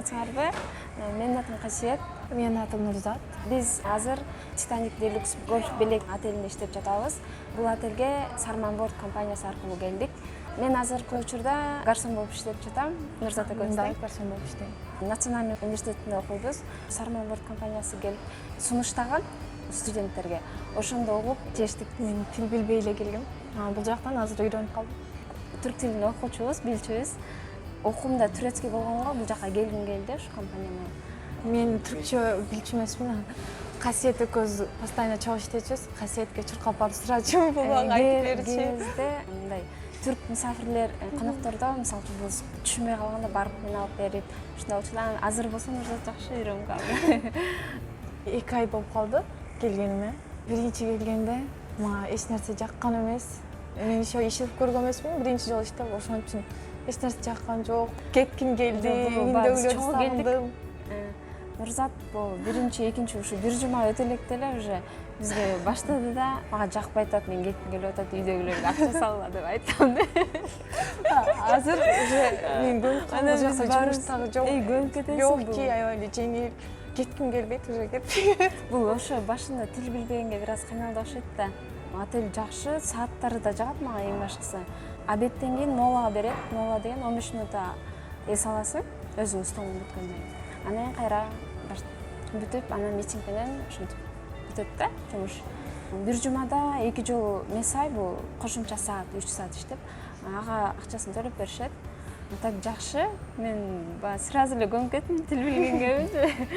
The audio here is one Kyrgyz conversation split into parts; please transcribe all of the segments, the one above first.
саламатсыңарбы? Менин атым Касиет. Менин атым Нурзат. Биз азыр Titanic Deluxe Golf Белек отелинде иштеп жатабыз. Бул отелге Sarmanboard компаниясы аркылуу келдик. Мен азыркы учурда гарсон болуп иштеп жатам. Нурзат экөөбүз гарсон болуп иштейм. Национальный университетинде окуйбуз. Sarmanboard компаниясы келип сунуштаган студенттерге. Ошондо угуп чечтик. Мен тил билбей эле келгем. Бул жактан азыр үйрөнүп калдым. Түрк тилин окуучубуз, билчүбүз. Окуумда турецкий болгонго бул жака келгим келди ушу компания менен. Мен түркчө билчү эмесмин. Касиет экөөбүз постоянно чогуу иштечүбүз. Касиетке чуркап барып сурачу, бул мага айтып берчү. Кээде мындай түрк мусафирлер коноктордо мисалы үчүн бул түшүнбөй калганда барып мен алып берип, ушундай болчу. Азыр болсо Нурзат жакшы үйрөнүп калды. 2 ай болуп калды келгениме. Биринчи келгенде мага эч нерсе жаккан эмес. Мен еще иштеп көргөн эмесмин, биринчи жолу иштеп, ошон үчүн эч нерсе жаккан жок. Кетким келди, үйдөгүлөрдү сагындым. Нурзат бул биринчи, экинчи ушу бир жума өтө электе эле уже бизге баштады да, мага жакпай атат, мен кетким келип атат, үйдөгүлөргө акча салгыла деп айттым. Азыр уже мен көнүп калдым, жакта жумуш дагы жок. Көнүп кетесиң. Жок, аябай эле жеңил. Кетким келбейт, уже кеттим. Бул ошо башында тил билбегенге бир аз кыйналды окшойт да. Отель жакшы, сааттары да жагат мага эң башкысы. Обедтен кийин молага берет. Мола деген 15 минутта эс аласың, өзүң столуң бүткөндөн кийин. Анан кийин кайра бүтүп, анан митинг менен ушинтип бүтөт да жумуш. Бир жумада 2 жолу месай, бул кошумча саат, 3 саат иштеп, ага акчасын төлөп беришет. Так жакшы, мен сразу эле көнүп кеттим, тил билгенге.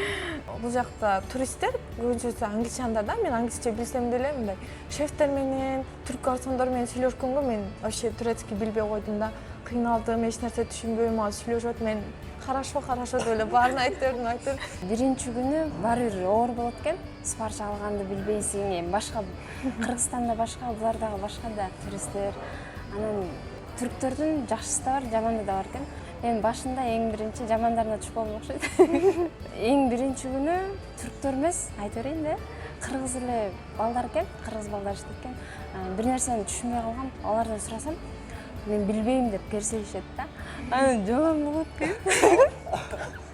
Бул жакта туристтер көбүнчөсү англичандар да, мен англисче билсем деле мындай шефтер менен, түрк гарсондор менен сүйлөшкөнгө мен вообще турецкий билбей койдум да, кыйналдым, эч нерсе түшүнбөй, мага сүйлөшөт, мен хорошо деп эле баарын айтып бердим. Биринчи күнү баары бир оор болот экен. Сипарыш алганды билбейсиң, эми башка Кыргызстанда башка, булардагы башка да туристтер. Анан түрктөрдүн жакшысы да бар, жаманы да бар экен. Мен башында эң биринчи жамандарына түшүп калдым окшойт. Эң биринчи күнү түрктөр эмес, айта берейин да, кыргыз эле балдар экен, кыргыз балдар иштеп экен. Бир нерсени түшүнбөй калгам, алардан сурасам, мен билбейм деп керселишет да. Анан жаман болот экен.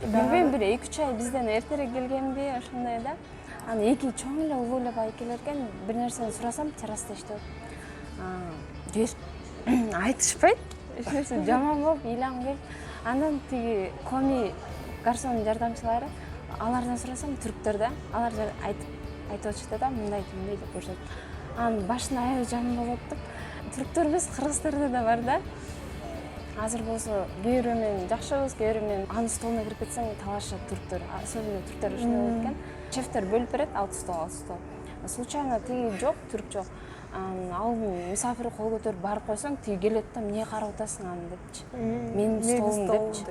Билбейм, бир 2-3 ай бизден эртерээк келгенби, ошондой да. Анан эки чоң эле улуу эле байкелер экен, бир нерсени сурасам, терраста иштеп. Айтышпайт. Эч нерсе жаман болуп, ыйлам келип. Анан тиги коми гарсонун жардамчылары, алардан сурасам, түрктөр да, алар айтып атышты да, мындай деп көрсөтүп. Анан башында аябай жаман болуп атып. Түрктөр эмес, кыргыздарда да бар да. Азыр болсо кээ бирөө менен жакшыбыз, кээ бирөө менен анын столуна кирип кетсең талашат түрктөр. Особенно түрктөр ушундай болот экен. Шефтер бөлүп берет, ал стол. Случайно тиги жок, түрк жок. Ал мисафир кол көтөрүп барып койсоң, тиги келет да, эмне карап атасың аны депчи. Менин столум депчи.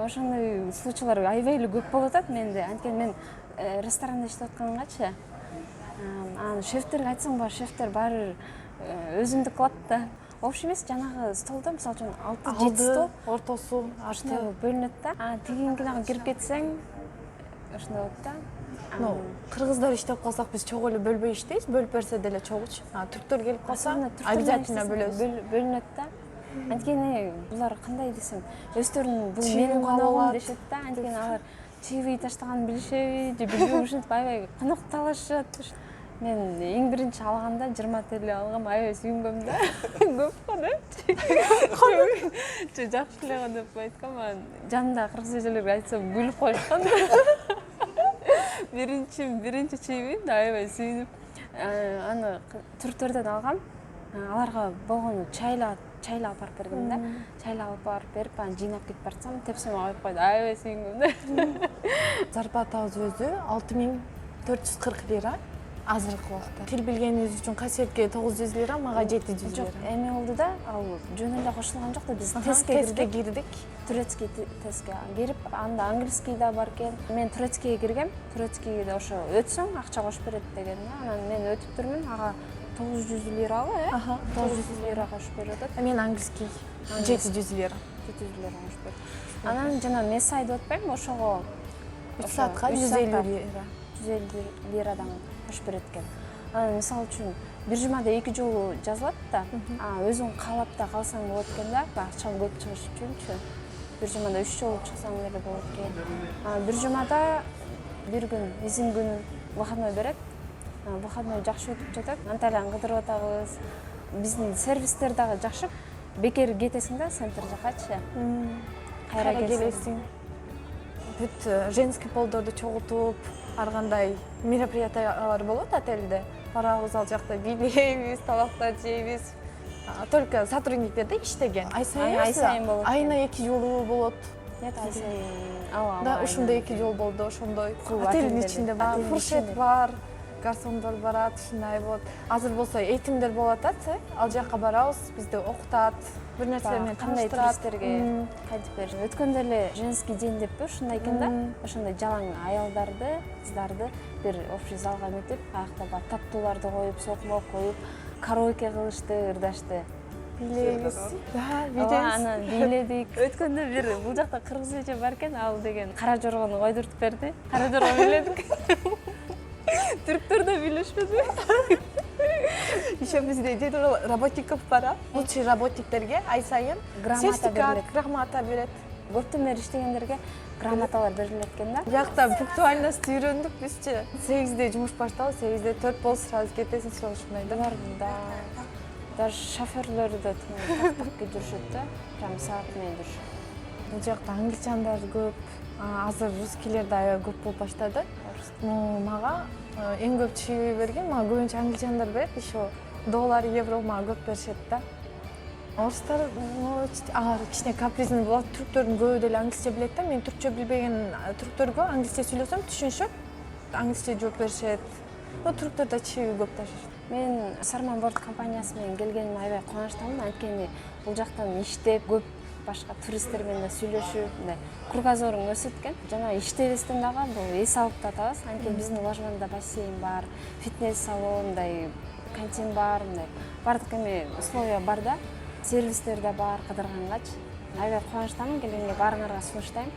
Ошондой случайлар аябай эле көп болуп атат менде. Анткени мен ресторанда иштеп аткангачы. Анан шефтерге айтсаң, баары шефтер баары өзүндүк кылат да. Общий эмес, жанагы столдо мисалы үчүн 6-7 стол, ортосу ошондой бөлүнөт да. Тигинкине кирип кетсең, ошондой болот да. Кыргыздар иштеп калсак биз чогуу эле бөлбөй иштейбиз, бөлүп берсе деле чогуучу. Түрктөр келип калса, обязательно бөлөбүз. Бөлүнөт да. Анткени булар кандай десем, өздөрүнүн бул менин коногум дешет да. Анткени алар чиви таштаганын билишеби, же билбейм, ушинтип аябай конок талашышат. Мен эң биринчи алганда 20 TL алгам, аябай сүйүнгөм да. Көп го деп. Жакшы эле го деп айткам, анан жанымда кыргыз эжелерге айтсам күлүп коюшкан. Биринчи чийбим аябай сүйүнүп, аны түрктөрдөн алгам. Аларга болгону чайлап барып бергем да. Чайлап барып берип, анан жыйнап кетип барсам, тепсеме коюп койду. Аябай сүйүнгөм да. Зарплатабыз өзү 6440 лира. Азыркы убакта. Тил билгениңиз үчүн Касиетке 900 лира, мага 700 лира. Жок, эме болду да, ал жөн эле кошулган жок да, биз тестке кирдик. Турецкий тестке кирип, анда английский да бар экен. Мен турецкийге киргем. Турецкийде ошо өтсөң акча кошуп берет деген да. Анан мен өтүп турмун, ага 900 лирага, 900 лира кошуп берип атат. Мен английский 700 лира. 700 лира кошуп берет. Анан жана месайды өтпөйм, ошого 3 саатка 150 лира. 150 лирадан кошуп берет экен. Анан мисалы үчүн бир жумада 2 жолу жазылат да, өзүң каалап да калсаң болот экен да, акчаң көп чыгыш үчүнчү. бир жумада 3 жолу чыксаң деле болот экен. Бир жумада бир күн изин күнүн выходной берет. Выходной жакшы өтүп жатат. Анталияны кыдырып атабыз. Биздин сервистер дагы жакшы. Бекер кетесиң да центр жакачы. Кайра келесиң. Бүт женский полдорду чогултуп, ар кандай мероприятиялар болот отельде. Барабыз ал жакта бийлейбиз, тамактар жейбиз. Только сотрудниктер да иштеген. Ай сайын болот. Айына 2 жолу болот. Нет, ай сайын. Да, ушундай 2 жол болду, ошондой. Отелдин Отелдин ичинде бар, фуршет ичинде. бар. Гарсондор барат, ушундай болот. Азыр болсо эйтимдер болуп атат, ал жака барабыз, бизди окутат, бир нерсе менен Кандай таныштырат. туристтерге кайтып бер. Өткөндө эле женский день деппи ушундай экен да. Ошондой жалаң аялдарды, кыздарды бир общий залга эметип, аякта бар таттууларды коюп, сокмок коюп, караоке кылышты, ырдашты. Бийлейбиз. Да, Ооба, бийлейбиз. анан бийледик. Өткөндө бир бул жакта кыргыз эже бар экен, ал деген кара жоргону койдуртуп берди. Кара жорго бийледик. Түрктөр да билишпеди. Еще бизде деди работников бар. Лучший работниктерге ай сайын сертификат, грамота берет. Көптөн бери иштегендерге грамоталар берилет экен да. Биякта пунктуальность үйрөндүк бизчи. 8де жумуш башталып, 8де 4 болуп сразу кетесиң, ушундай да. Булар да даже шоферлор да так жүрүшөт да. Прям саат менен жүрүшөт. Бул жакта англичандар көп. Азыр русскийлер да аябай көп болуп баштады. Мага эң көп чүй берген, мага көбүнчө англичандар берет, еще доллар, евро мага көп беришет да. Орустар алар кичине капризный болот. Түрктөрдүн көбү деле англисче билет да. Мен түркчө билбеген түрктөргө англисче сүйлөсөм түшүнүшөт. Англисче жооп беришет. Түрктөр да чүй көп ташышат. Мен Сарман борт компаниясы менен келгениме аябай кубанычтамын. Анткени бул жактан иштеп, көп башка туристтер менен да сүйлөшүп, мындай кругозорун өсөт экен. Жана иштебестен дагы бул эс алып да атабыз. Анткени биздин ложманда бассейн бар, фитнес салон, мындай кантин бар, мындай бардык эме условия бар да. Сервистер да бар кыдыргангачы. Аябай кубанычтамын, келгенге баарыңарга сунуштайм.